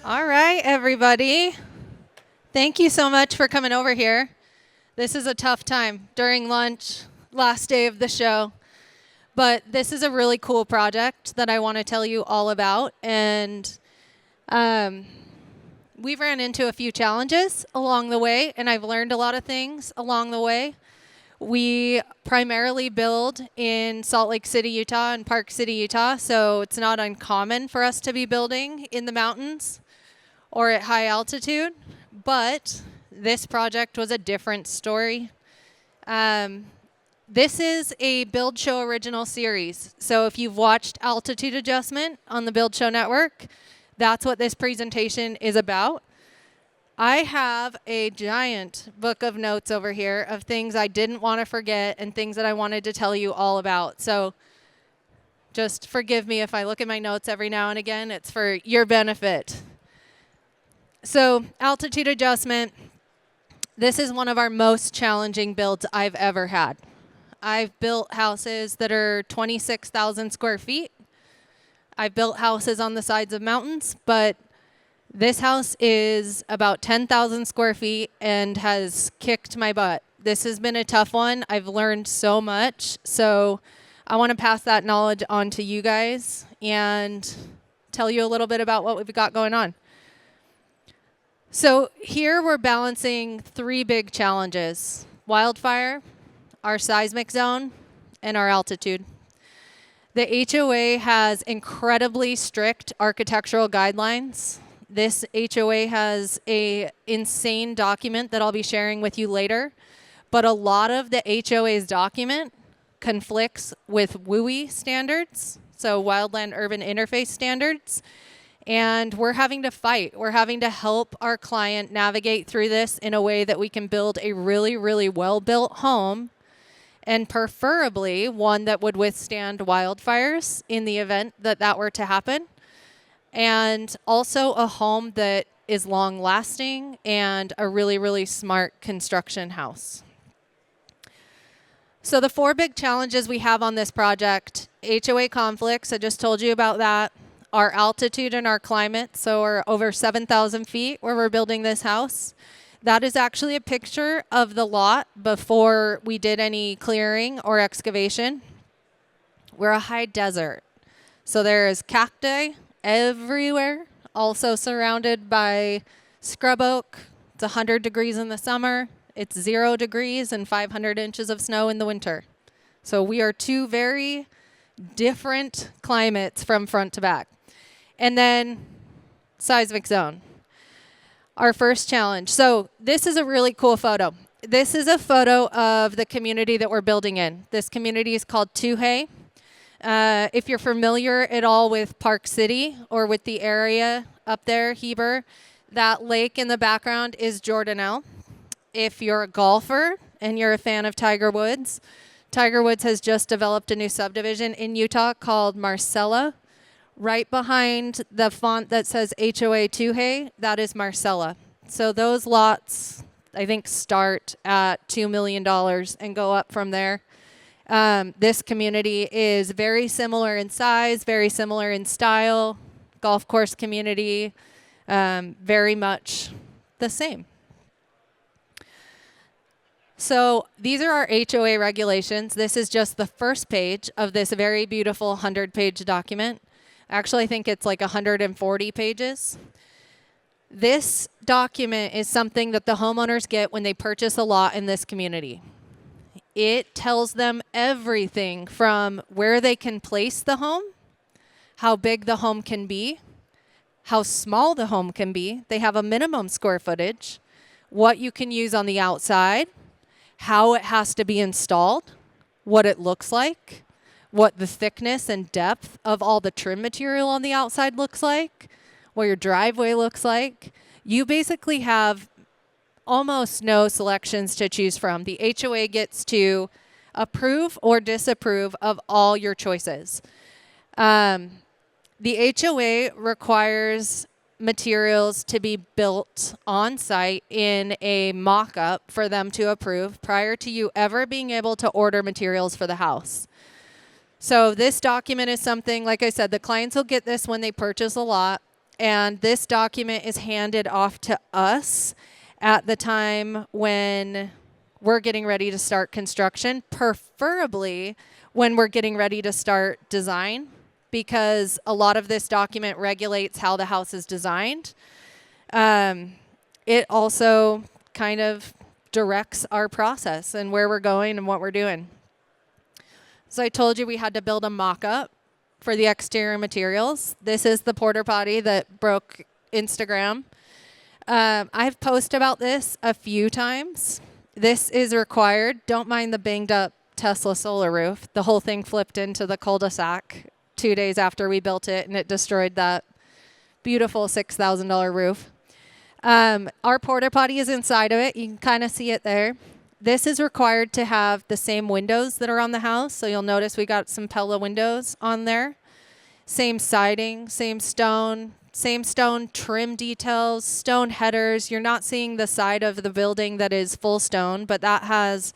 All right, everybody. Thank you so much for coming over here. This is a tough time during lunch, last day of the show. But this is a really cool project that I want to tell you all about. And we've ran into a few challenges along the way, and I've learned a lot of things along the way. We primarily build in Salt Lake City, Utah, and Park City, Utah, so it's not uncommon for us to be building in the mountains or at high altitude, but this project was a different story. This is a Build Show original series, so if you've watched Altitude Adjustment on the Build Show Network, that's what this presentation is about. I have a giant book of notes over here of things I didn't want to forget and things that I wanted to tell you all about. So just forgive me if I look at my notes every now and again. It's for your benefit. So altitude adjustment, this is one of our most challenging builds I've ever had. I've built houses that are 26,000 square feet. I've built houses on the sides of mountains, but this house is about 10,000 square feet and has kicked my butt. This has been a tough one. I've learned so much. So I want to pass that knowledge on to you guys and tell you a little bit about what we've got going on. So here we're balancing three big challenges: wildfire, our seismic zone, and our altitude. The HOA has incredibly strict architectural guidelines. This HOA has an insane document that I'll be sharing with you later, but a lot of the HOA's document conflicts with WUI standards, so Wildland Urban Interface standards, and we're having to fight. We're having to help our client navigate through this in a way that we can build a really, really well-built home, and preferably one that would withstand wildfires in the event that that were to happen. And also a home that is long-lasting and a really, really smart construction house. So the four big challenges we have on this project: HOA conflicts, I just told you about that. Our altitude and our climate, so we're over 7,000 feet where we're building this house. That is actually a picture of the lot before we did any clearing or excavation. We're a high desert, so there is cacti everywhere, also surrounded by scrub oak. It's 100 degrees in the summer. It's 0 degrees and 500 inches of snow in the winter. So we are two very different climates from front to back. And then seismic zone, our first challenge. So this is a really cool photo. This is a photo of the community that we're building in. This community is called Tuhei. If you're familiar at all with Park City or with the area up there, Heber, that lake in the background is Jordanelle. If you're a golfer and you're a fan of Tiger Woods has just developed a new subdivision in Utah called Marcella. Right behind the font that says HOA Tuhei, that is Marcella. So those lots, I think, start at $2 million and go up from there. This community is very similar in size, very similar in style. Golf course community, very much the same. So these are our HOA regulations. This is just the first page of this very beautiful 100-page document. Actually, I think it's like 140 pages. This document is something that the homeowners get when they purchase a lot in this community. It tells them everything from where they can place the home, how big the home can be, how small the home can be. They have a minimum square footage, what you can use on the outside, how it has to be installed, what it looks like, what the thickness and depth of all the trim material on the outside looks like, what your driveway looks like. You basically have almost no selections to choose from. The HOA gets to approve or disapprove of all your choices. The HOA requires materials to be built on site in a mock-up for them to approve prior to you ever being able to order materials for the house. So this document is something, like I said, the clients will get this when they purchase a lot, And this document is handed off to us at the time when we're getting ready to start construction, preferably when we're getting ready to start design, because a lot of this document regulates how the house is designed. It also kind of directs our process and where we're going and what we're doing. So I told you we had to build a mock-up for the exterior materials. This is the porta potty that broke Instagram. I've posted about this a few times. This is required. Don't mind the banged up Tesla solar roof. The whole thing flipped into the cul-de-sac 2 days after we built it, and it destroyed that beautiful $6,000 roof. Our porta potty is inside of it. You can kind of see it there. This is required to have the same windows that are on the house. So you'll notice we got some Pella windows on there. Same siding, same stone trim details, stone headers. You're not seeing the side of the building that is full stone, but that has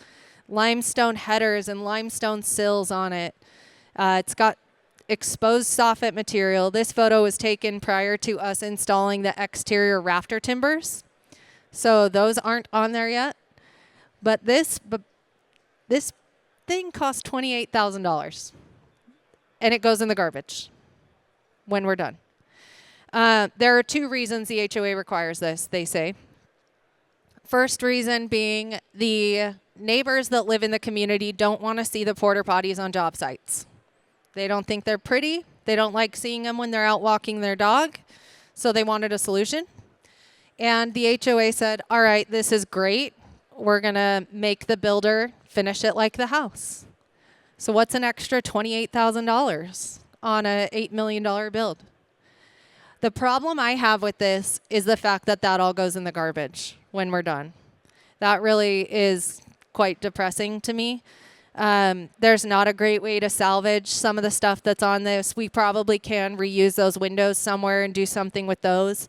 limestone headers and limestone sills on it. It's got exposed soffit material. This photo was taken prior to us installing the exterior rafter timbers. So those aren't on there yet. But this thing costs $28,000. And it goes in the garbage when we're done. There are 2 reasons the HOA requires this, they say. First reason being the neighbors that live in the community don't want to see the porta potties on job sites. They don't think they're pretty. They don't like seeing them when they're out walking their dog. So they wanted a solution. And the HOA said, all right, this is great. We're going to make the builder finish it like the house. So what's an extra $28,000 on a $8 million build? The problem I have with this is the fact that that all goes in the garbage when we're done. That really is quite depressing to me. There's not a great way to salvage some of the stuff that's on this. We probably can reuse those windows somewhere and do something with those.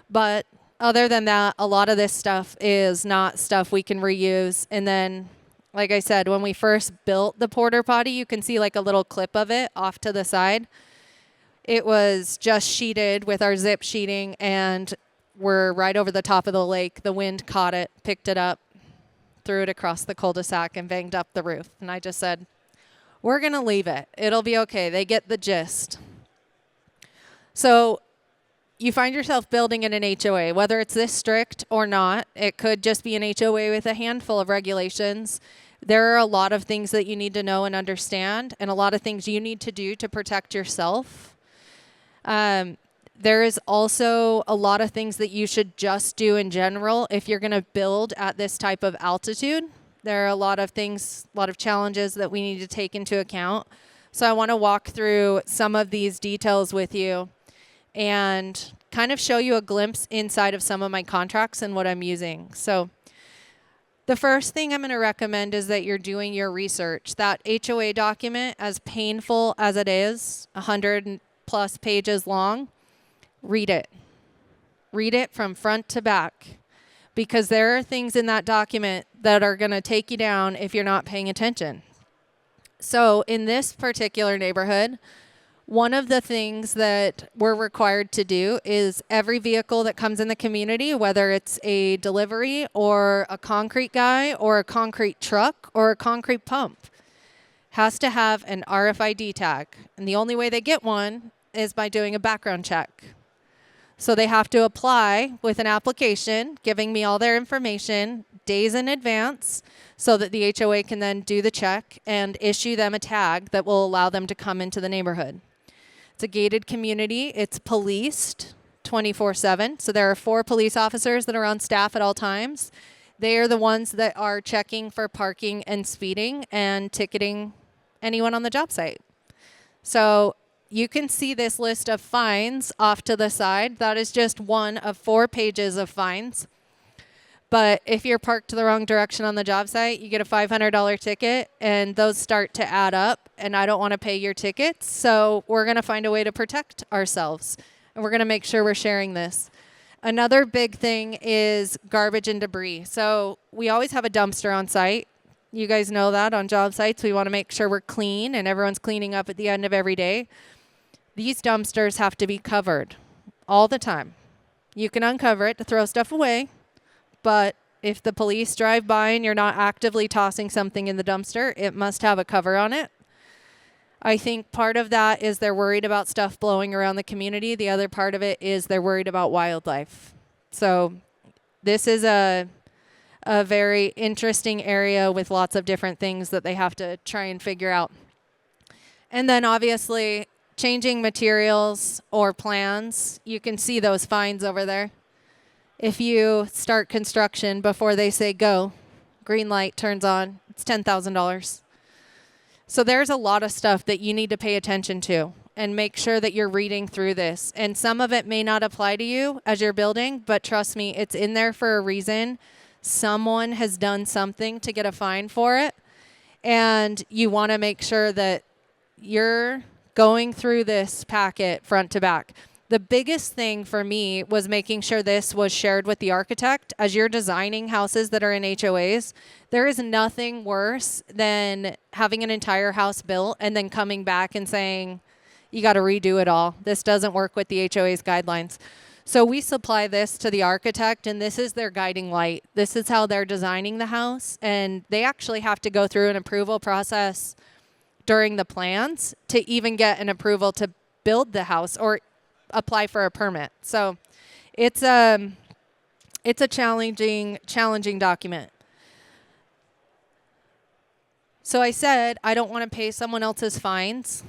But other than that, a lot of this stuff is not stuff we can reuse. And then, like I said, when we first built the porta potty, you can see like a little clip of it off to the side. It was just sheeted with our zip sheeting, and we're right over the top of the lake. The wind caught it, picked it up, threw it across the cul-de-sac, and banged up the roof. And I just said, we're going to leave it. It'll be okay. They get the gist. So you find yourself building in an HOA, whether it's this strict or not. It could just be an HOA with a handful of regulations. There are a lot of things that you need to know and understand, and a lot of things you need to do to protect yourself. There is also a lot of things that you should just do in general if you're going to build at this type of altitude. There are a lot of things, a lot of challenges that we need to take into account. So I want to walk through some of these details with you and kind of show you a glimpse inside of some of my contracts and what I'm using. So the first thing I'm going to recommend is that you're doing your research. That HOA document, as painful as it is, 100+ pages long, read it. Read it from front to back, because there are things in that document that are going to take you down if you're not paying attention. So in this particular neighborhood, one of the things that we're required to do is every vehicle that comes in the community, whether it's a delivery or a concrete guy or a concrete truck or a concrete pump, has to have an RFID tag. And the only way they get one is by doing a background check. So they have to apply with an application giving me all their information days in advance so that the HOA can then do the check and issue them a tag that will allow them to come into the neighborhood. It's a gated community. It's policed 24/7. So there are 4 police officers that are on staff at all times. They are the ones that are checking for parking and speeding and ticketing anyone on the job site. So you can see this list of fines off to the side. That is just one of 4 pages of fines. But if you're parked the wrong direction on the job site, you get a $500 ticket, and those start to add up, and I don't want to pay your tickets. So we're going to find a way to protect ourselves, and we're going to make sure we're sharing this. Another big thing is garbage and debris. So we always have a dumpster on site. You guys know that on job sites. We want to make sure we're clean and everyone's cleaning up at the end of every day. These dumpsters have to be covered. all the time. You can uncover it to throw stuff away, but if the police drive by and you're not actively tossing something in the dumpster, it must have a cover on it. I think part of that is they're worried about stuff blowing around the community. The other part of it is they're worried about wildlife. So this is a very interesting area with lots of different things that they have to try and figure out. And then obviously changing materials or plans. You can see those fines over there. If you start construction before they say go, green light turns on, it's $10,000. So there's a lot of stuff that you need to pay attention to and make sure that you're reading through this. And some of it may not apply to you as you're building, but trust me, it's in there for a reason. Someone has done something to get a fine for it. And you want to make sure that you're going through this packet front to back. The biggest thing for me was making sure this was shared with the architect. As you're designing houses that are in HOAs, there is nothing worse than having an entire house built and then coming back and saying, you got to redo it all. This doesn't work with the HOA's guidelines. So we supply this to the architect, and this is their guiding light. This is how they're designing the house, and they actually have to go through an approval process during the plans to even get an approval to build the house or apply for a permit. So it's a challenging document. So I said I don't want to pay someone else's fines,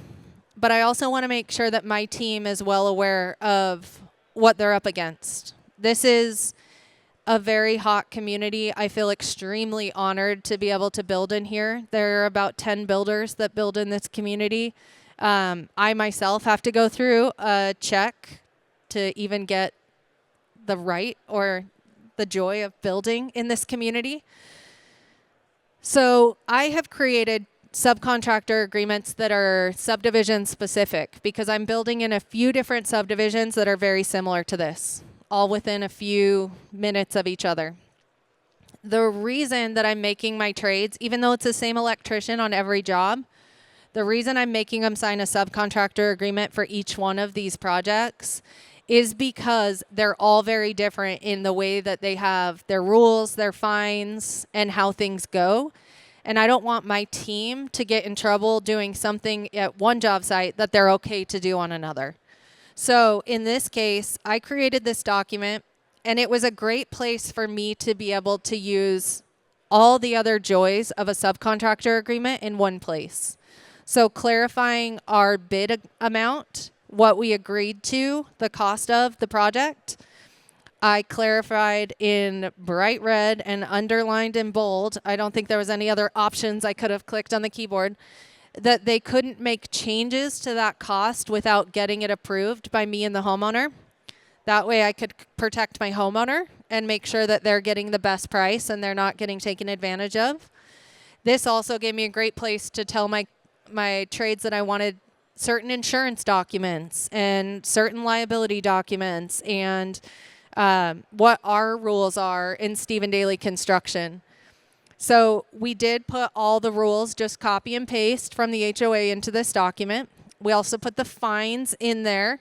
but I also want to make sure that my team is well aware of what they're up against. This is a very hot community. I feel extremely honored to be able to build in here. There are about 10 builders that build in this community. I myself have to go through a check to even get the right or the joy of building in this community. So I have created subcontractor agreements that are subdivision specific because I'm building in a few different subdivisions that are very similar to this, all within a few minutes of each other. The reason that I'm making my trades, even though it's the same electrician on every job, the reason I'm making them sign a subcontractor agreement for each one of these projects is because they're all very different in the way that they have their rules, their fines, and how things go. And I don't want my team to get in trouble doing something at one job site that they're okay to do on another. So in this case, I created this document, and it was a great place for me to be able to use all the other joys of a subcontractor agreement in one place. So clarifying our bid amount, what we agreed to, the cost of the project. I clarified in bright red and underlined in bold. I don't think there was any other options I could have clicked on the keyboard, that they couldn't make changes to that cost without getting it approved by me and the homeowner. That way I could protect my homeowner and make sure that they're getting the best price and they're not getting taken advantage of. This also gave me a great place to tell my trades that I wanted certain insurance documents and certain liability documents and what our rules are in Stephen Dailey Construction. So we did put all the rules, just copy and paste from the HOA into this document. We also put the fines in there.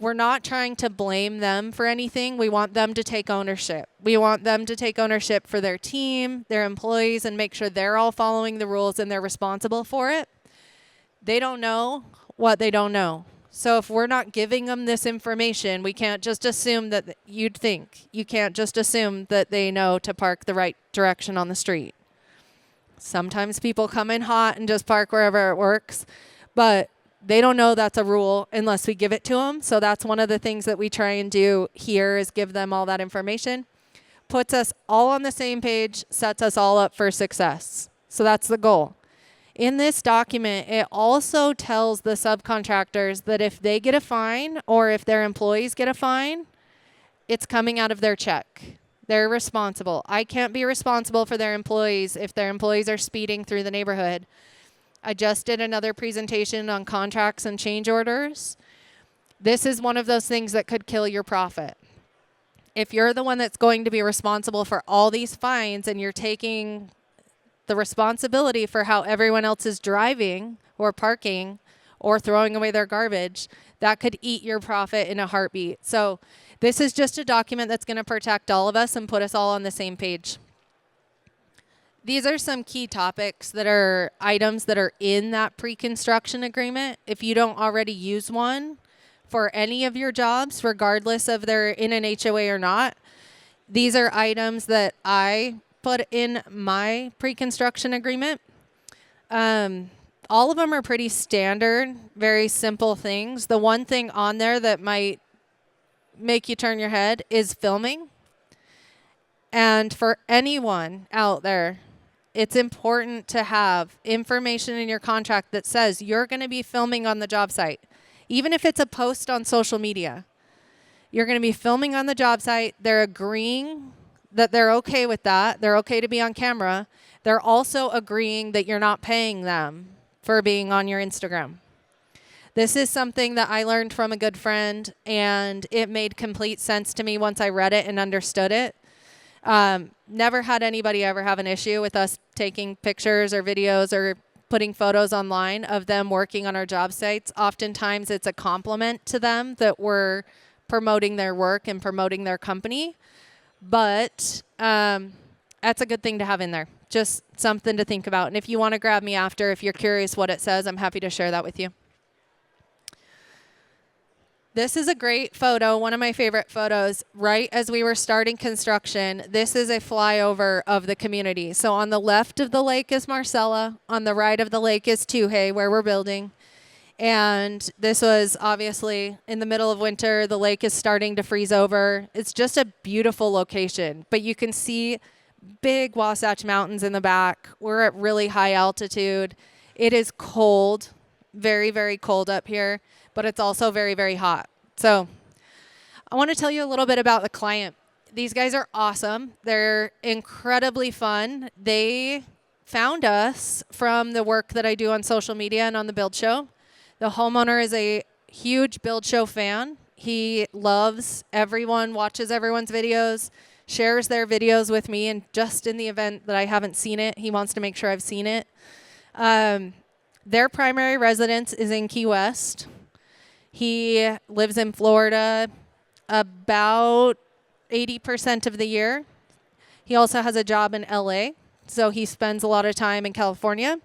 We're not trying to blame them for anything. We want them to take ownership. We want them to take ownership for their team, their employees, and make sure they're all following the rules and they're responsible for it. They don't know what they don't know. So if we're not giving them this information, we can't just assume that you can't just assume that they know to park the right direction on the street. Sometimes people come in hot and just park wherever it works, but they don't know that's a rule unless we give it to them. So that's one of the things that we try and do here is give them all that information. Puts us all on the same page, sets us all up for success. So that's the goal. In this document, it also tells the subcontractors that if they get a fine or if their employees get a fine, it's coming out of their check. They're responsible. I can't be responsible for their employees if their employees are speeding through the neighborhood. I just did another presentation on contracts and change orders. This is one of those things that could kill your profit. If you're the one that's going to be responsible for all these fines and you're taking the responsibility for how everyone else is driving or parking or throwing away their garbage, that could eat your profit in a heartbeat. So this is just a document that's going to protect all of us and put us all on the same page. These are some key topics that are items that are in that pre-construction agreement. If you don't already use one for any of your jobs, regardless of they're in an HOA or not, these are items that I put in my pre-construction agreement. All of them are pretty standard, very simple things. The one thing on there that might make you turn your head is filming. And for anyone out there, it's important to have information in your contract that says you're going to be filming on the job site. Even if it's a post on social media, you're going to be filming on the job site. They're agreeing that they're okay with that. They're okay to be on camera. They're also agreeing that you're not paying them for being on your Instagram. This is something that I learned from a good friend, and it made complete sense to me once I read it and understood it. Never had anybody ever have an issue with us taking pictures or videos or putting photos online of them working on our job sites. Oftentimes it's a compliment to them that we're promoting their work and promoting their company. But that's a good thing to have in there. Just something to think about. And if you want to grab me after, if you're curious what it says, I'm happy to share that with you. This is a great photo, one of my favorite photos. Right as we were starting construction, this is a flyover of the community. So on the left of the lake is Marcella. On the right of the lake is Tuhey, where we're building. And this was obviously in the middle of winter. The lake is starting to freeze over. It's just a beautiful location. But you can see big Wasatch Mountains in the back. We're at really high altitude. It is cold, very, very cold up here. But it's also very, very hot. So I want to tell you a little bit about the client. These guys are awesome. They're incredibly fun. They found us from the work that I do on social media and on the Build Show. The homeowner is a huge Build Show fan. He loves everyone, watches everyone's videos, shares their videos with me, and just in the event that I haven't seen it, he wants to make sure I've seen it. Their primary residence is in Key West. He lives in Florida about 80% of the year. He also has a job in LA, so he spends a lot of time in California.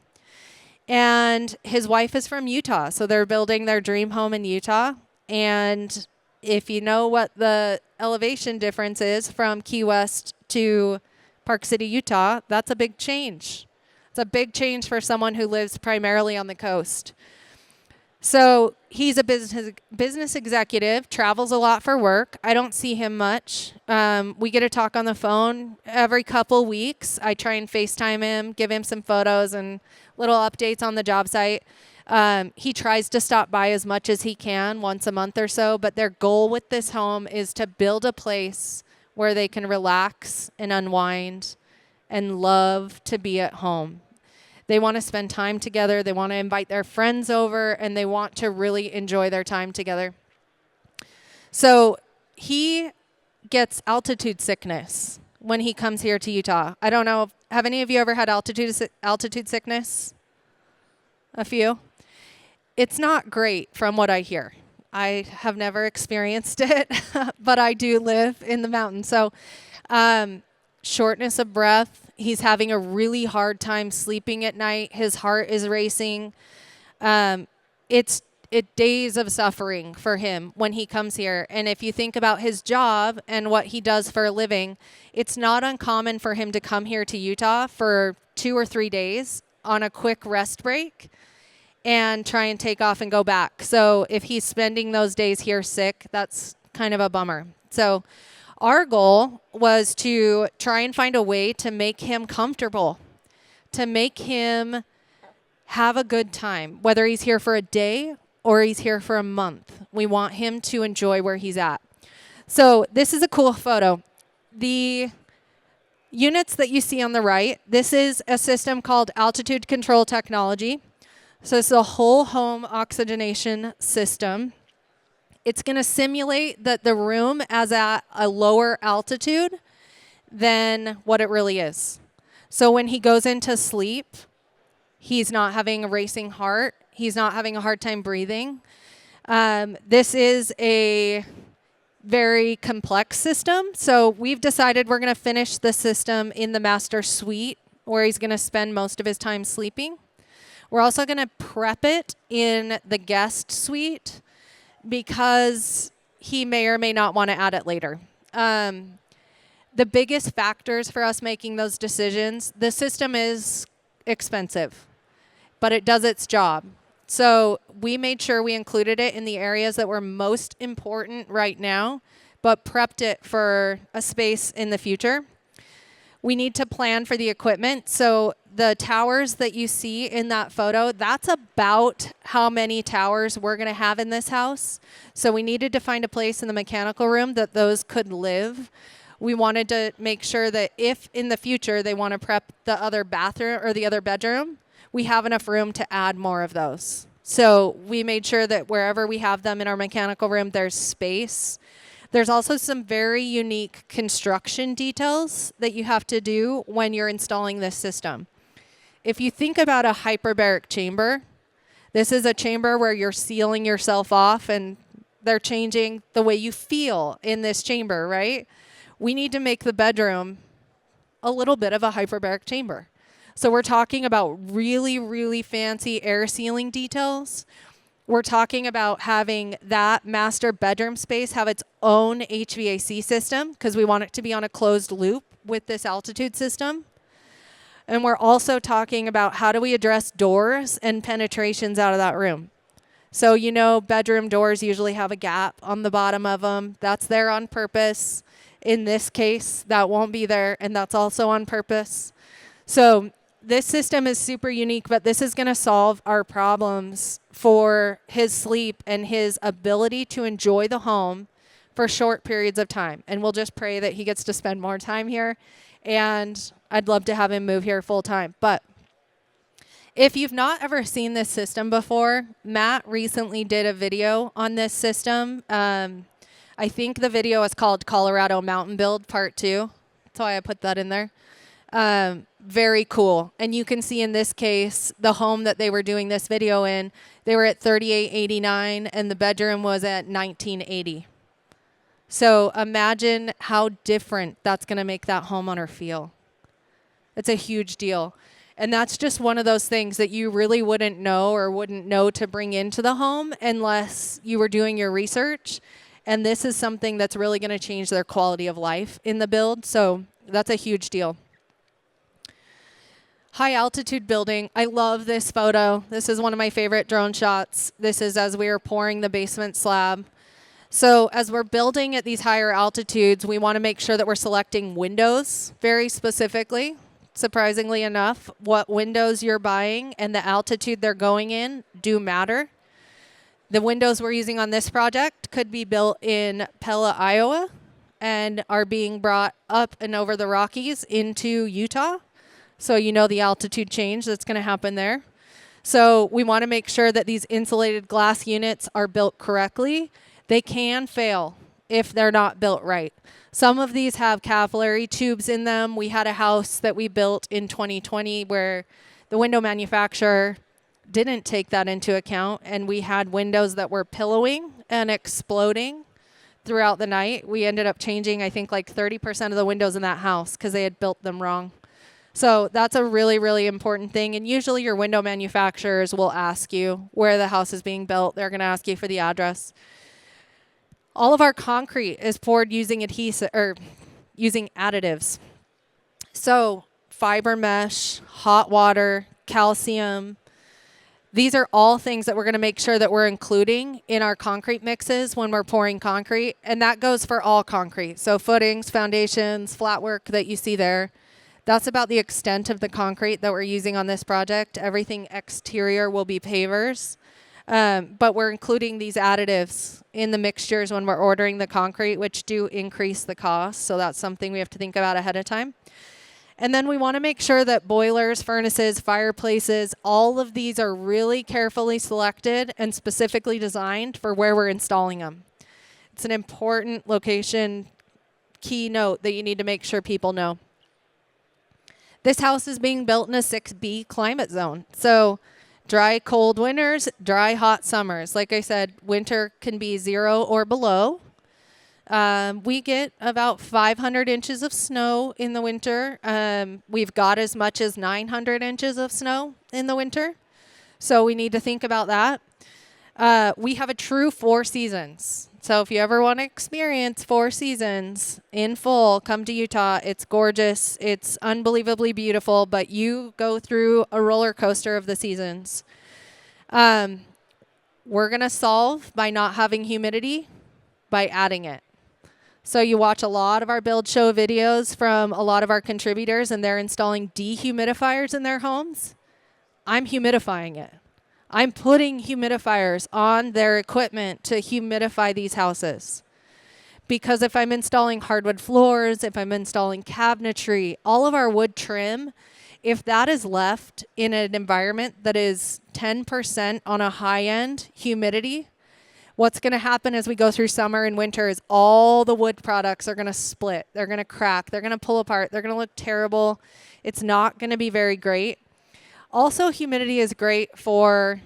And his wife is from Utah, so they're building their dream home in Utah. And if you know what the elevation difference is from Key West to Park City, Utah, that's a big change. It's a big change for someone who lives primarily on the coast. So he's a business executive, travels a lot for work. I don't see him much. We get to talk on the phone every couple weeks. I try and FaceTime him, give him some photos and little updates on the job site. He tries to stop by as much as he can once a month or so, but their goal with this home is to build a place where they can relax and unwind and love to be at home. They want to spend time together. They want to invite their friends over, and they want to really enjoy their time together. So he gets altitude sickness when he comes here to Utah. I don't know. Have any of you ever had altitude sickness? A few? It's not great from what I hear. I have never experienced it, but I do live in the mountains. So shortness of breath. He's having a really hard time sleeping at night. His heart is racing. It's days of suffering for him when he comes here. And if you think about his job and what he does for a living, it's not uncommon for him to come here to Utah for 2 or 3 days on a quick rest break and try and take off and go back. So if he's spending those days here sick, that's kind of a bummer. So our goal was to try and find a way to make him comfortable, to make him have a good time, whether he's here for a day or he's here for a month. We want him to enjoy where he's at. So this is a cool photo. The units that you see on the right, this is a system called altitude control technology. So it's a whole home oxygenation system. It's going to simulate that the room is at a lower altitude than what it really is. So when he goes into sleep, he's not having a racing heart. He's not having a hard time breathing. This is a very complex system. So we've decided we're going to finish the system in the master suite where he's going to spend most of his time sleeping. We're also going to prep it in the guest suite because he may or may not want to add it later. The biggest factors for us making those decisions, the system is expensive, but it does its job. So we made sure we included it in the areas that were most important right now, but prepped it for a space in the future. We need to plan for the equipment. So the towers that you see in that photo, that's about how many towers we're going to have in this house. So we needed to find a place in the mechanical room that those could live. We wanted to make sure that if in the future they want to prep the other bathroom or the other bedroom, we have enough room to add more of those. So we made sure that wherever we have them in our mechanical room, there's space. There's also some very unique construction details that you have to do when you're installing this system. If you think about a hyperbaric chamber, this is a chamber where you're sealing yourself off and they're changing the way you feel in this chamber, right? We need to make the bedroom a little bit of a hyperbaric chamber. So we're talking about really, really fancy air sealing details. We're talking about having that master bedroom space have its own HVAC system because we want it to be on a closed loop with this altitude system. And we're also talking about how do we address doors and penetrations out of that room. So, you know, bedroom doors usually have a gap on the bottom of them. That's there on purpose. In this case, that won't be there, and that's also on purpose. So this system is super unique, but this is going to solve our problems for his sleep and his ability to enjoy the home for short periods of time. And we'll just pray that he gets to spend more time here. And I'd love to have him move here full time. But if you've not ever seen this system before, Matt recently did a video on this system. I think the video is called Colorado Mountain Build Part 2. That's why I put that in there. Very cool. And you can see in this case, the home that they were doing this video in, they were at 3889 and the bedroom was at 1980. So imagine how different that's going to make that homeowner feel. It's a huge deal. And that's just one of those things that you really wouldn't know or wouldn't know to bring into the home unless you were doing your research. And this is something that's really going to change their quality of life in the build. So that's a huge deal. High altitude building. I love this photo. This is one of my favorite drone shots. This is as we are pouring the basement slab. So as we're building at these higher altitudes, we want to make sure that we're selecting windows very specifically. Surprisingly enough, what windows you're buying and the altitude they're going in do matter. The windows we're using on this project could be built in Pella, Iowa, and are being brought up and over the Rockies into Utah. So you know the altitude change that's going to happen there. So we want to make sure that these insulated glass units are built correctly. They can fail if they're not built right. Some of these have capillary tubes in them. We had a house that we built in 2020 where the window manufacturer didn't take that into account, and we had windows that were pillowing and exploding throughout the night. We ended up changing, I think, like 30% of the windows in that house because they had built them wrong. So that's a really, really important thing. And usually your window manufacturers will ask you where the house is being built. They're going to ask you for the address. All of our concrete is poured using adhesive or using additives. So fiber mesh, hot water, calcium. These are all things that we're going to make sure that we're including in our concrete mixes when we're pouring concrete. And that goes for all concrete. So footings, foundations, flat work that you see there. That's about the extent of the concrete that we're using on this project. Everything exterior will be pavers. But we're including these additives in the mixtures when we're ordering the concrete, which do increase the cost. So that's something we have to think about ahead of time. And then we want to make sure that boilers, furnaces, fireplaces, all of these are really carefully selected and specifically designed for where we're installing them. It's an important location key note that you need to make sure people know. This house is being built in a 6B climate zone. So Dry, cold winters, dry, hot summers. Like I said, winter can be 0 or below. We get about 500 inches of snow in the winter. We've got as much as 900 inches of snow in the winter. So we need to think about that. We have a true 4 seasons. So if you ever want to experience 4 seasons in full, come to Utah. It's gorgeous. It's unbelievably beautiful, but you go through a roller coaster of the seasons. We're going to solve by not having humidity by adding it. So you watch a lot of our build show videos from a lot of our contributors, and they're installing dehumidifiers in their homes. I'm humidifying it. I'm putting humidifiers on their equipment to humidify these houses. Because if I'm installing hardwood floors, if I'm installing cabinetry, all of our wood trim, if that is left in an environment that is 10% on a high-end humidity, what's going to happen as we go through summer and winter is all the wood products are going to split. They're going to crack. They're going to pull apart. They're going to look terrible. It's not going to be very great. Also, humidity is great for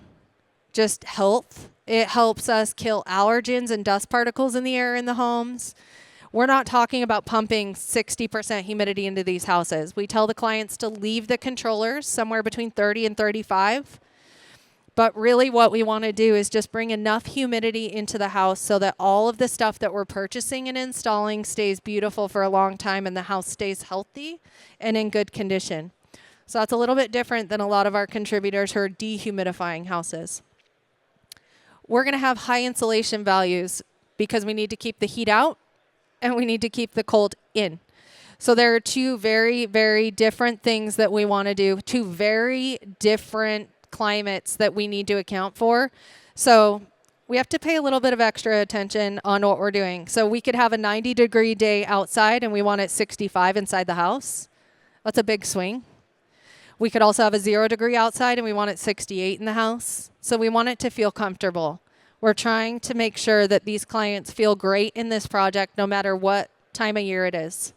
just health. It helps us kill allergens and dust particles in the air in the homes. We're not talking about pumping 60% humidity into these houses. We tell the clients to leave the controllers somewhere between 30 and 35. But really what we want to do is just bring enough humidity into the house so that all of the stuff that we're purchasing and installing stays beautiful for a long time and the house stays healthy and in good condition. So that's a little bit different than a lot of our contributors who are dehumidifying houses. We're going to have high insulation values because we need to keep the heat out and we need to keep the cold in. So there are 2 very, very different things that we want to do, 2 very different climates that we need to account for. So we have to pay a little bit of extra attention on what we're doing. So we could have a 90-degree day outside and we want it 65 inside the house. That's a big swing. We could also have a 0-degree outside and we want it 68 in the house. So we want it to feel comfortable. We're trying to make sure that these clients feel great in this project no matter what time of year it is.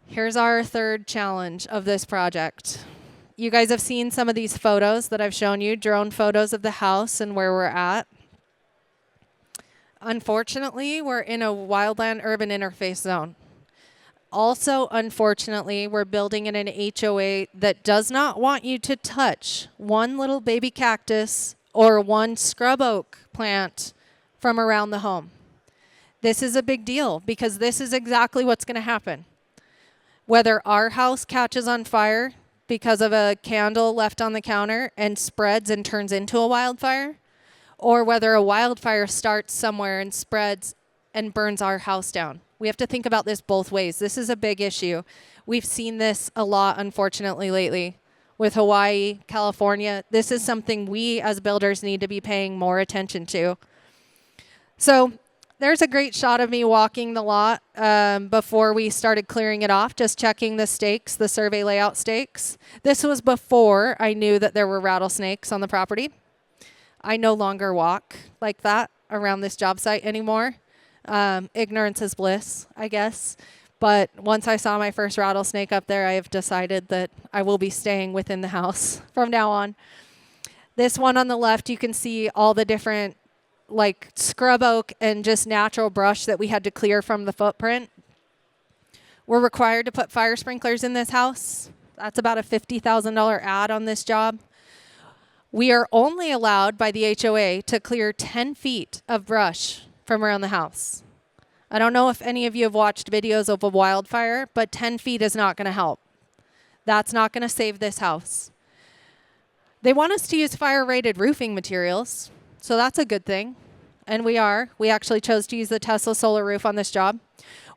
Here's our 3rd challenge of this project. You guys have seen some of these photos that I've shown you, drone photos of the house and where we're at. Unfortunately, we're in a wildland-urban interface zone. Also, unfortunately, we're building in an HOA that does not want you to touch one little baby cactus or one scrub oak plant from around the home. This is a big deal because this is exactly what's going to happen. Whether our house catches on fire because of a candle left on the counter and spreads and turns into a wildfire, or whether a wildfire starts somewhere and spreads and burns our house down. We have to think about this both ways. This is a big issue. We've seen this a lot, unfortunately, lately with Hawaii, California. This is something we as builders need to be paying more attention to. So there's a great shot of me walking the lot before we started clearing it off, just checking the stakes, the survey layout stakes. This was before I knew that there were rattlesnakes on the property. I no longer walk like that around this job site anymore. Ignorance is bliss, I guess. But once I saw my first rattlesnake up there, I have decided that I will be staying within the house from now on. This one on the left, you can see all the different like scrub oak and just natural brush that we had to clear from the footprint. We're required to put fire sprinklers in this house. That's about a $50,000 add on this job. We are only allowed by the HOA to clear 10 feet of brush from around the house. I don't know if any of you have watched videos of a wildfire, but 10 feet is not going to help. That's not going to save this house. They want us to use fire-rated roofing materials, so that's a good thing. And we are. We actually chose to use the Tesla solar roof on this job.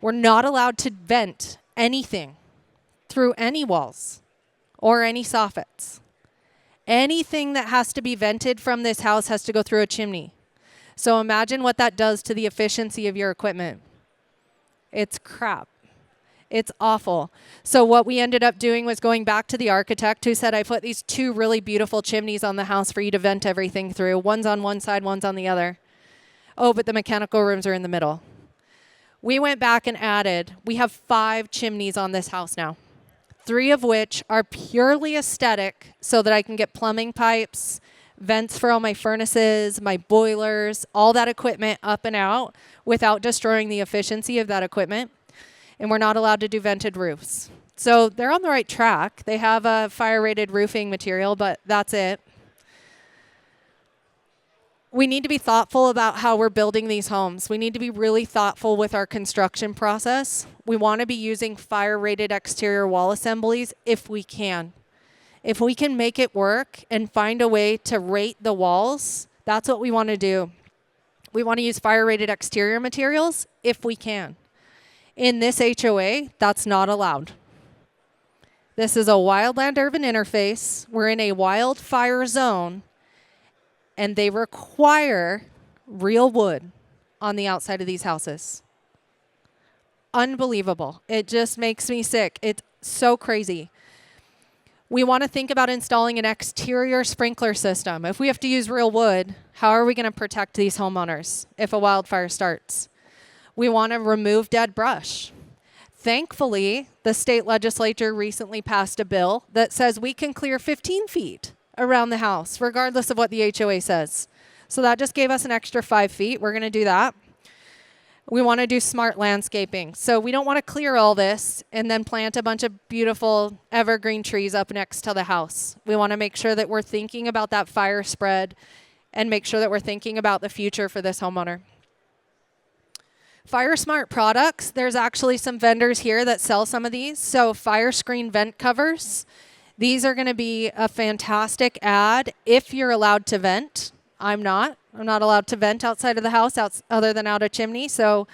We're not allowed to vent anything through any walls or any soffits. Anything that has to be vented from this house has to go through a chimney. So imagine what that does to the efficiency of your equipment. It's crap. It's awful. So what we ended up doing was going back to the architect who said, I put these 2 really beautiful chimneys on the house for you to vent everything through. One's on one side, one's on the other. Oh, but the mechanical rooms are in the middle. We went back and added, we have 5 chimneys on this house now. 3 of which are purely aesthetic so that I can get plumbing pipes, vents for all my furnaces, my boilers, all that equipment up and out without destroying the efficiency of that equipment. And we're not allowed to do vented roofs. So they're on the right track. They have a fire-rated roofing material, but that's it. We need to be thoughtful about how we're building these homes. We need to be really thoughtful with our construction process. We want to be using fire-rated exterior wall assemblies if we can. If we can make it work and find a way to rate the walls, that's what we want to do. We want to use fire-rated exterior materials if we can. In this HOA, that's not allowed. This is a wildland urban interface. We're in a wildfire zone, and they require real wood on the outside of these houses. Unbelievable. It just makes me sick. It's so crazy. We want to think about installing an exterior sprinkler system. If we have to use real wood, how are we going to protect these homeowners if a wildfire starts? We want to remove dead brush. Thankfully, the state legislature recently passed a bill that says we can clear 15 feet around the house, regardless of what the HOA says. So that just gave us an extra 5 feet. We're going to do that. We want to do smart landscaping. So we don't want to clear all this and then plant a bunch of beautiful evergreen trees up next to the house. We want to make sure that we're thinking about that fire spread and make sure that we're thinking about the future for this homeowner. Fire Smart products, there's actually some vendors here that sell some of these. So fire screen vent covers. These are going to be a fantastic ad if you're allowed to vent. I'm not. I'm not allowed to vent outside of the house other than out a chimney. So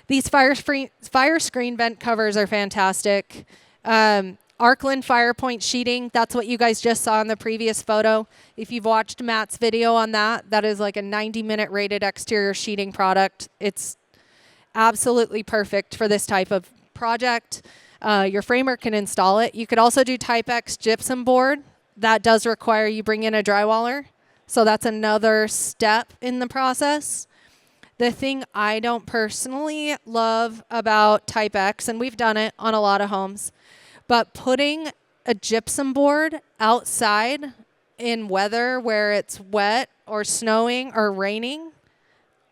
these fire screen vent covers are fantastic. Arcland fire point sheeting, that's what you guys just saw in the previous photo. If you've watched Matt's video on that, that is like a 90-minute rated exterior sheeting product. It's absolutely perfect for this type of project. Your framer can install it. You could also do Type X gypsum board. That does require you bring in a drywaller. So that's another step in the process. The thing I don't personally love about Type X, and we've done it on a lot of homes, but putting a gypsum board outside in weather where it's wet or snowing or raining,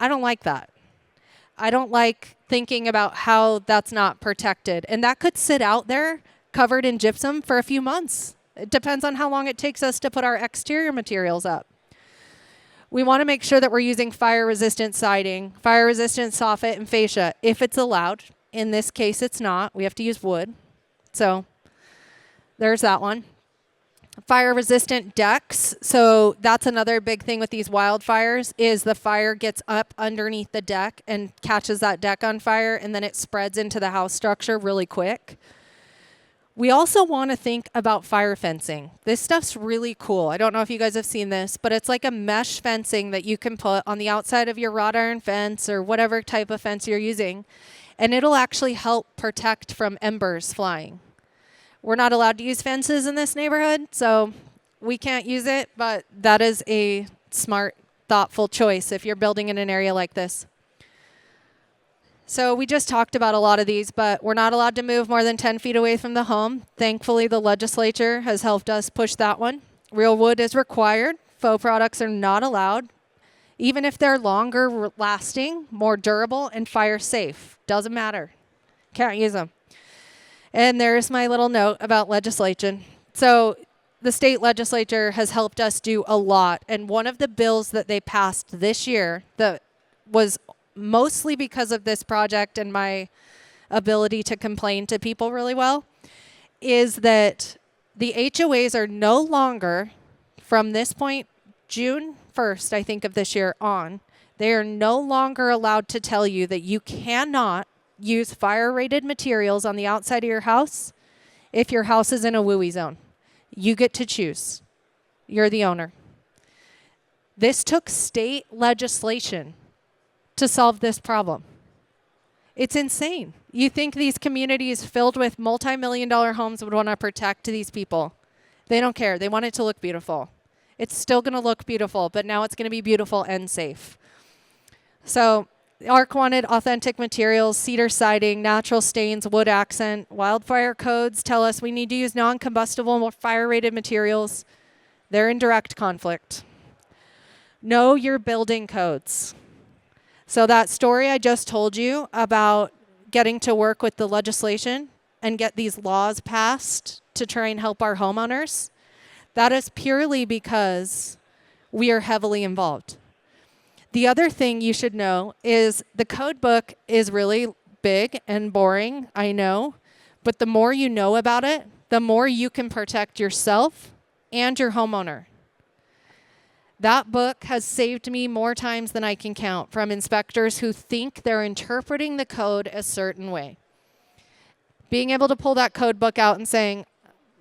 I don't like that. I don't like thinking about how that's not protected. And that could sit out there covered in gypsum for a few months. It depends on how long it takes us to put our exterior materials up. We want to make sure that we're using fire-resistant siding, fire-resistant soffit, and fascia if it's allowed. In this case, it's not. We have to use wood. So there's that one. Fire-resistant decks. So that's another big thing with these wildfires is the fire gets up underneath the deck and catches that deck on fire, and then it spreads into the house structure really quick. We also want to think about fire fencing. This stuff's really cool. I don't know if you guys have seen this, but it's like a mesh fencing that you can put on the outside of your wrought iron fence or whatever type of fence you're using, and it'll actually help protect from embers flying. We're not allowed to use fences in this neighborhood, so we can't use it, but that is a smart, thoughtful choice if you're building in an area like this. So we just talked about a lot of these, but we're not allowed to move more than 10 feet away from the home. Thankfully, the legislature has helped us push that one. Real wood is required. Faux products are not allowed, even if they're longer lasting, more durable, and fire safe. Doesn't matter. Can't use them. And there's my little note about legislation. So the state legislature has helped us do a lot. And one of the bills that they passed this year that was mostly because of this project and my ability to complain to people really well, is that the HOAs are no longer, from this point, June 1st, I think, of this year on, they are no longer allowed to tell you that you cannot use fire-rated materials on the outside of your house if your house is in a WUI zone. You get to choose. You're the owner. This took state legislation to solve this problem. It's insane. You think these communities filled with multi-million-dollar homes would want to protect these people. They don't care. They want it to look beautiful. It's still going to look beautiful, but now it's going to be beautiful and safe. So ARC wanted authentic materials, cedar siding, natural stains, wood accent. Wildfire codes tell us we need to use non-combustible, more fire-rated materials. They're in direct conflict. Know your building codes. So that story I just told you about getting to work with the legislation and get these laws passed to try and help our homeowners, that is purely because we are heavily involved. The other thing you should know is the code book is really big and boring, I know, but the more you know about it, the more you can protect yourself and your homeowner. That book has saved me more times than I can count from inspectors who think they're interpreting the code a certain way. Being able to pull that code book out and saying,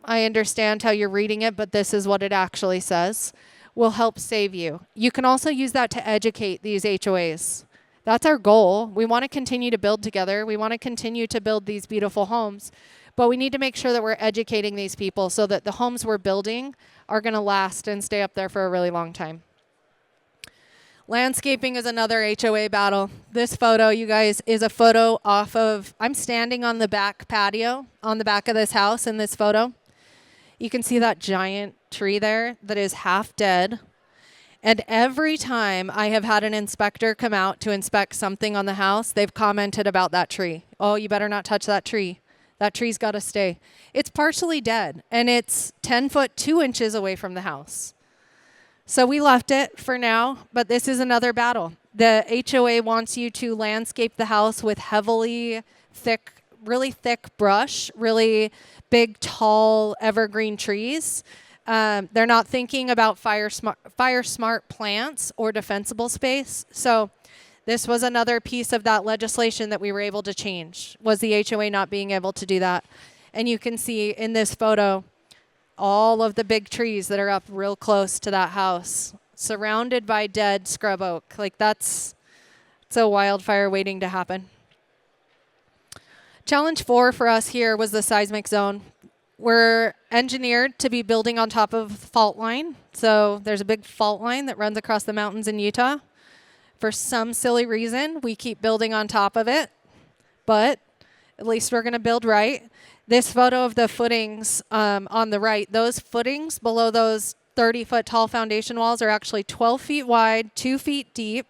I understand how you're reading it, but this is what it actually says, will help save you. You can also use that to educate these HOAs. That's our goal. We want to continue to build together. We want to continue to build these beautiful homes, but we need to make sure that we're educating these people so that the homes we're building are going to last and stay up there for a really long time. Landscaping is another HOA battle. This photo, you guys, is a photo off of, I'm standing on the back patio on the back of this house in this photo. You can see that giant tree there that is half dead. And every time I have had an inspector come out to inspect something on the house, they've commented about that tree. Oh, you better not touch that tree. That tree's got to stay. It's partially dead, and it's 10 foot 2 inches away from the house. So we left it for now, but this is another battle. The HOA wants you to landscape the house with heavily thick, really thick brush, really big, tall, evergreen trees. They're not thinking about fire smart plants or defensible space. So this was another piece of that legislation that we were able to change, was the HOA not being able to do that. And you can see in this photo all of the big trees that are up real close to that house, surrounded by dead scrub oak. Like it's a wildfire waiting to happen. Challenge 4 for us here was the seismic zone. We're engineered to be building on top of fault line. So there's a big fault line that runs across the mountains in Utah. For some silly reason, we keep building on top of it, but at least we're going to build right. This photo of the footings on the right, those footings below those 30-foot tall foundation walls are actually 12 feet wide, 2 feet deep,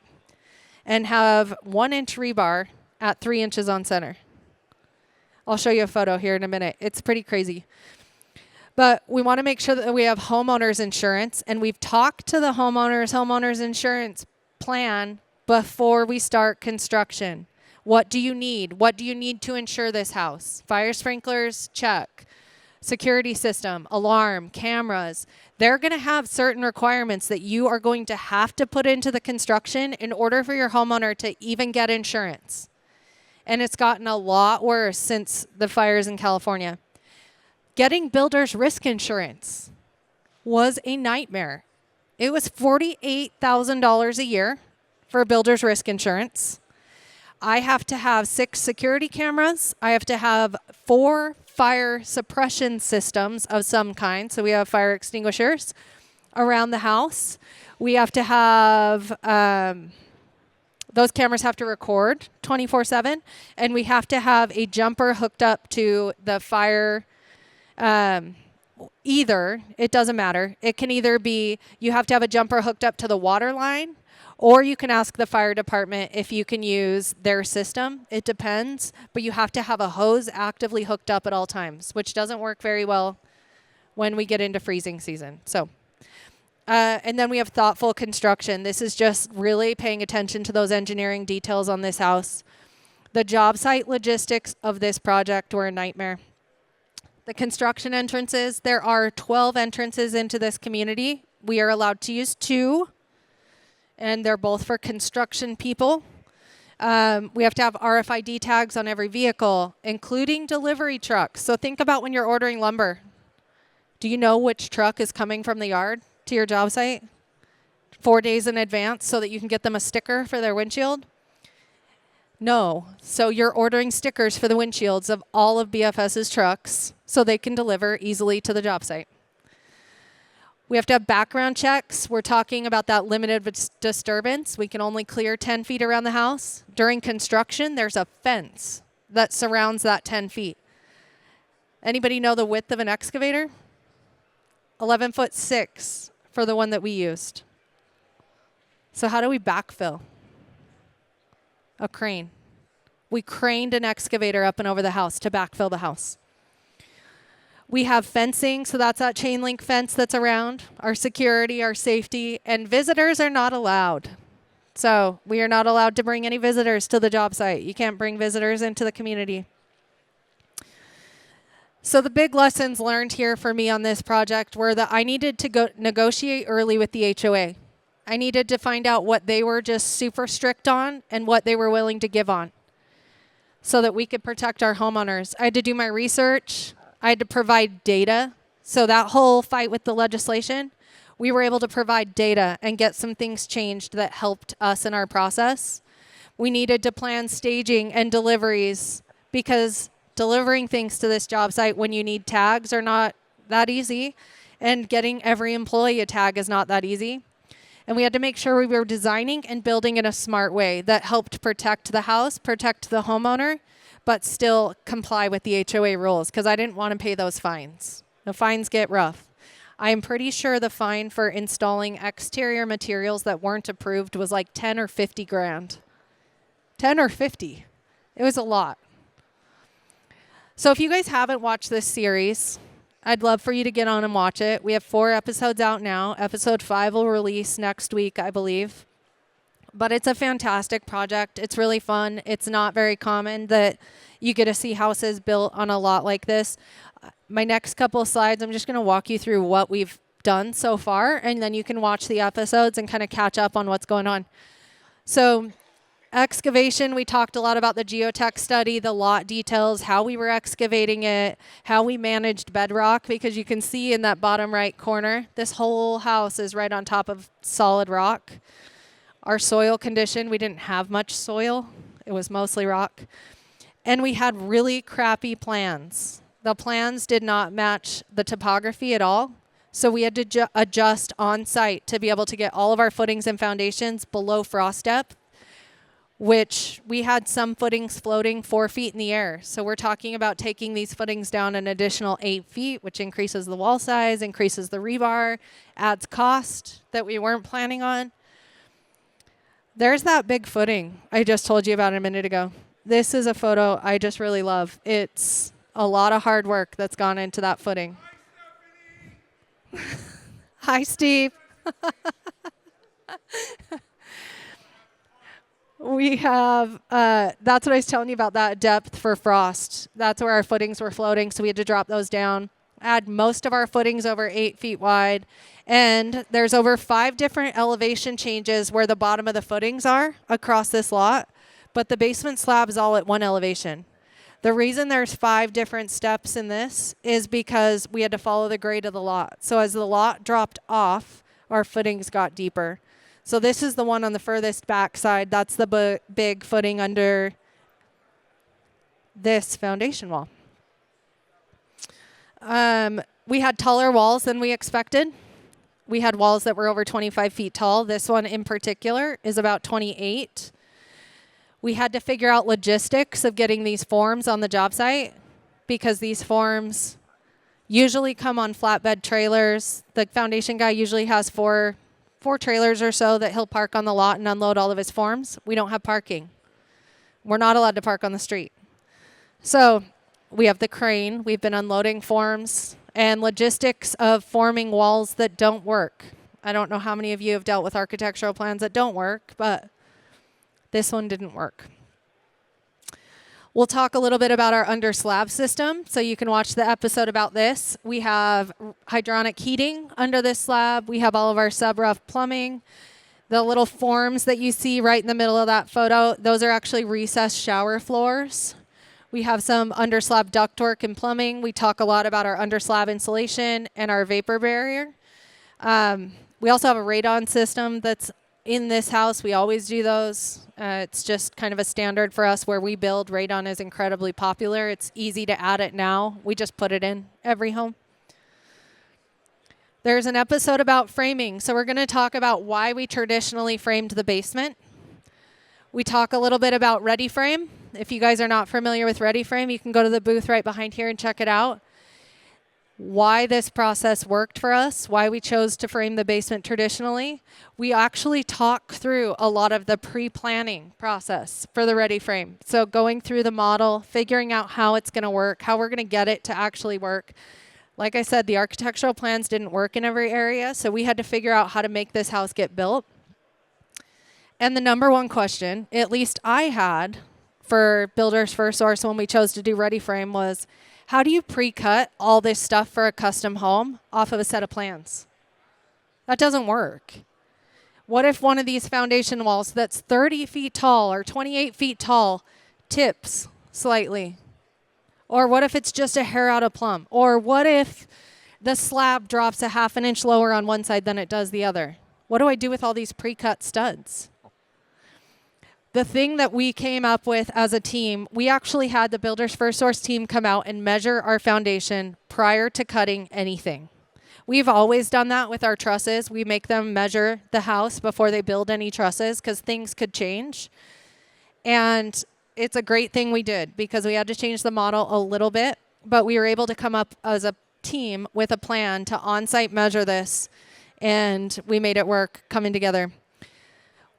and have 1-inch rebar at 3 inches on center. I'll show you a photo here in a minute. It's pretty crazy. But we want to make sure that we have homeowners insurance, and we've talked to the homeowners insurance plan before we start construction. What do you need? What do you need to insure this house? Fire sprinklers, check. Security system, alarm, cameras. They're going to have certain requirements that you are going to have to put into the construction in order for your homeowner to even get insurance. And it's gotten a lot worse since the fires in California. Getting builder's risk insurance was a nightmare. It was $48,000 a year for builder's risk insurance. I have to have 6 security cameras. I have to have 4 fire suppression systems of some kind. So we have fire extinguishers around the house. We have to have, those cameras have to record 24/7. And we have to have a jumper hooked up to the fire, it doesn't matter. It can either be, you have to have a jumper hooked up to the water line, or you can ask the fire department if you can use their system. It depends, but you have to have a hose actively hooked up at all times, which doesn't work very well when we get into freezing season. So, and then we have thoughtful construction. This is just really paying attention to those engineering details on this house. The job site logistics of this project were a nightmare. The construction entrances, there are 12 entrances into this community. We are allowed to use 2. And they're both for construction people. We have to have RFID tags on every vehicle, including delivery trucks. So think about when you're ordering lumber. Do you know which truck is coming from the yard to your job site 4 days in advance so that you can get them a sticker for their windshield? No. So you're ordering stickers for the windshields of all of BFS's trucks so they can deliver easily to the job site. We have to have background checks. We're talking about that limited disturbance. We can only clear 10 feet around the house. During construction, there's a fence that surrounds that 10 feet. Anybody know the width of an excavator? 11'6" for the one that we used. So how do we backfill? A crane. We craned an excavator up and over the house to backfill the house. We have fencing, so that's that chain link fence that's around, our security, our safety, and visitors are not allowed. So we are not allowed to bring any visitors to the job site. You can't bring visitors into the community. So the big lessons learned here for me on this project were that I needed to go negotiate early with the HOA. I needed to find out what they were just super strict on and what they were willing to give on so that we could protect our homeowners. I had to do my research. I had to provide data. So that whole fight with the legislation, we were able to provide data and get some things changed that helped us in our process. We needed to plan staging and deliveries because delivering things to this job site when you need tags are not that easy, and getting every employee a tag is not that easy. And we had to make sure we were designing and building in a smart way that helped protect the house, protect the homeowner, but still comply with the HOA rules because I didn't want to pay those fines. The fines get rough. I'm pretty sure the fine for installing exterior materials that weren't approved was like 10 or 50 grand. 10 or 50. It was a lot. So if you guys haven't watched this series, I'd love for you to get on and watch it. We have 4 episodes out now. Episode 5 will release next week, I believe. But it's a fantastic project. It's really fun. It's not very common that you get to see houses built on a lot like this. My next couple of slides, I'm just going to walk you through what we've done so far, and then you can watch the episodes and kind of catch up on what's going on. So excavation, we talked a lot about the geotech study, the lot details, how we were excavating it, how we managed bedrock, because you can see in that bottom right corner, this whole house is right on top of solid rock. Our soil condition, we didn't have much soil. It was mostly rock. And we had really crappy plans. The plans did not match the topography at all. So we had to adjust on site to be able to get all of our footings and foundations below frost depth, which we had some footings floating 4 feet in the air. So we're talking about taking these footings down an additional 8 feet, which increases the wall size, increases the rebar, adds cost that we weren't planning on. There's that big footing I just told you about a minute ago. This is a photo I just really love. It's a lot of hard work that's gone into that footing. Hi, Steve. We have, that's what I was telling you about, that depth for frost. That's where our footings were floating, so we had to drop those down. Add most of our footings over 8 feet wide. And there's over 5 different elevation changes where the bottom of the footings are across this lot, but the basement slab is all at one elevation. The reason there's 5 different steps in this is because we had to follow the grade of the lot. So as the lot dropped off, our footings got deeper. So this is the one on the furthest back side. That's the big footing under this foundation wall. We had taller walls than we expected. We had walls that were over 25 feet tall. This one in particular is about 28. We had to figure out logistics of getting these forms on the job site because these forms usually come on flatbed trailers. The foundation guy usually has four trailers or so that he'll park on the lot and unload all of his forms. We don't have parking. We're not allowed to park on the street. So we have the crane. We've been unloading forms and logistics of forming walls that don't work. I don't know how many of you have dealt with architectural plans that don't work, but this one didn't work. We'll talk a little bit about our under slab system, so you can watch the episode about this. We have hydronic heating under this slab. We have all of our sub-rough plumbing. The little forms that you see right in the middle of that photo, those are actually recessed shower floors. We have some under slab ductwork and plumbing. We talk a lot about our under slab insulation and our vapor barrier. We also have a radon system that's in this house. We always do those. It's just kind of a standard for us where we build. Radon is incredibly popular. It's easy to add it now. We just put it in every home. There's an episode about framing, so we're going to talk about why we traditionally framed the basement. We talk a little bit about Ready Frame. If you guys are not familiar with Ready Frame, you can go to the booth right behind here and check it out. Why this process worked for us, why we chose to frame the basement traditionally. We actually talk through a lot of the pre-planning process for the Ready Frame. So going through the model, figuring out how it's going to work, how we're going to get it to actually work. Like I said, the architectural plans didn't work in every area, so we had to figure out how to make this house get built. And the number one question, at least I had for Builders First Source when we chose to do Ready Frame, was how do you pre-cut all this stuff for a custom home off of a set of plans? That doesn't work. What if one of these foundation walls that's 30 feet tall or 28 feet tall tips slightly? Or what if it's just a hair out of plumb? Or what if the slab drops a half an inch lower on one side than it does the other? What do I do with all these pre-cut studs? The thing that we came up with as a team, we actually had the Builders First Source team come out and measure our foundation prior to cutting anything. We've always done that with our trusses. We make them measure the house before they build any trusses because things could change. And it's a great thing we did because we had to change the model a little bit, but we were able to come up as a team with a plan to on-site measure this, and we made it work coming together.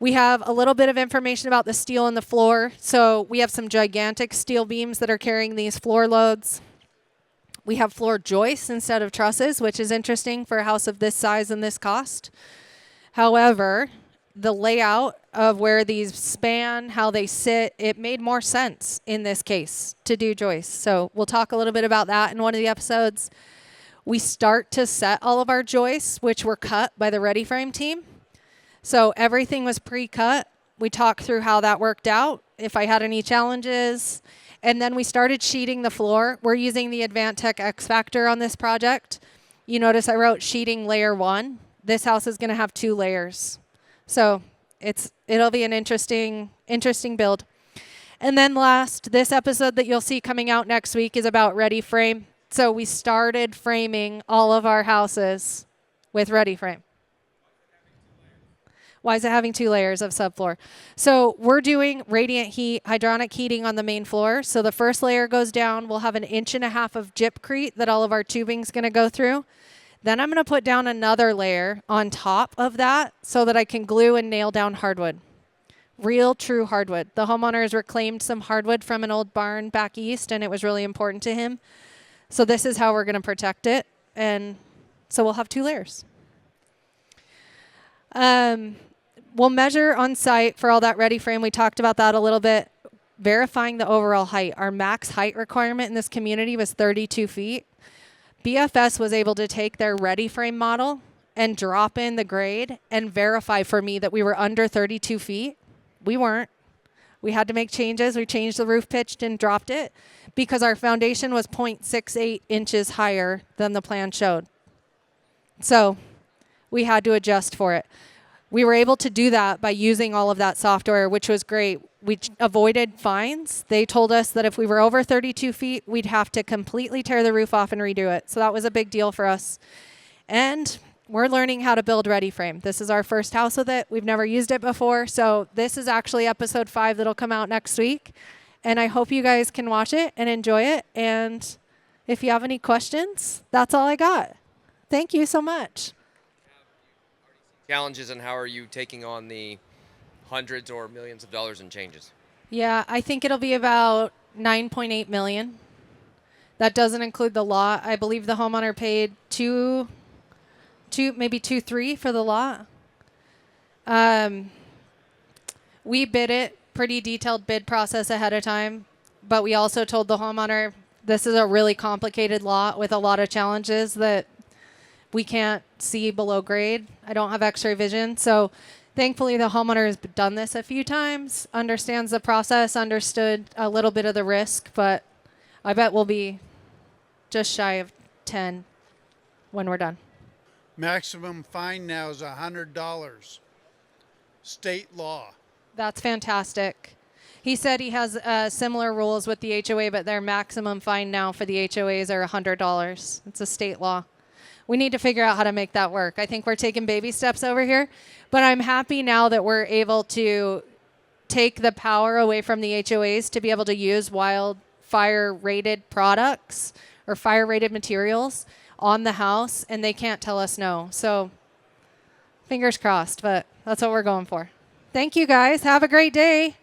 We have a little bit of information about the steel in the floor. So we have some gigantic steel beams that are carrying these floor loads. We have floor joists instead of trusses, which is interesting for a house of this size and this cost. However, the layout of where these span, how they sit, it made more sense in this case to do joists. So we'll talk a little bit about that in one of the episodes. We start to set all of our joists, which were cut by the Ready Frame team. So everything was pre-cut. We talked through how that worked out, if I had any challenges. And then we started sheeting the floor. We're using the Advantech X Factor on this project. You notice I wrote sheeting layer 1. This house is going to have 2 layers. So it'll be an interesting build. And then last, this episode that you'll see coming out next week is about Ready Frame. So we started framing all of our houses with Ready Frame. Why is it having 2 layers of subfloor? So we're doing radiant heat, hydronic heating on the main floor. So the first layer goes down. We'll have 1.5 inches of gypcrete that all of our tubing's going to go through. Then I'm going to put down another layer on top of that so that I can glue and nail down hardwood. Real, true hardwood. The homeowner has reclaimed some hardwood from an old barn back east, and it was really important to him. So this is how we're going to protect it. And so we'll have 2 layers. We'll measure on site for all that Ready Frame. We talked about that a little bit. Verifying the overall height. Our max height requirement in this community was 32 feet. BFS was able to take their Ready Frame model and drop in the grade and verify for me that we were under 32 feet. We weren't. We had to make changes. We changed the roof pitch and dropped it because our foundation was 0.68 inches higher than the plan showed. So we had to adjust for it. We were able to do that by using all of that software, which was great. We avoided fines. They told us that if we were over 32 feet, we'd have to completely tear the roof off and redo it. So that was a big deal for us. And we're learning how to build Ready Frame. This is our first house with it. We've never used it before. So this is actually episode 5 that'll come out next week. And I hope you guys can watch it and enjoy it. And if you have any questions, that's all I got. Thank you so much. Challenges, and how are you taking on the hundreds or millions of dollars in changes? Yeah, I think it'll be about $9.8 million. That doesn't include the lot. I believe the homeowner paid maybe 2.3 for the lot. We bid it, pretty detailed bid process ahead of time, but we also told the homeowner this is a really complicated lot with a lot of challenges that we can't see below grade. I don't have x-ray vision. So thankfully the homeowner has done this a few times, understands the process, understood a little bit of the risk, but I bet we'll be just shy of 10 when we're done. Maximum fine now is $100. State law. That's fantastic. He said he has similar rules with the HOA, but their maximum fine now for the HOAs are $100. It's a state law. we need to figure out how to make that work. I think we're taking baby steps over here, but I'm happy now that we're able to take the power away from the HOAs to be able to use wildfire rated products or fire rated materials on the house, and they can't tell us no. So fingers crossed, but that's what we're going for. Thank you guys. Have a great day.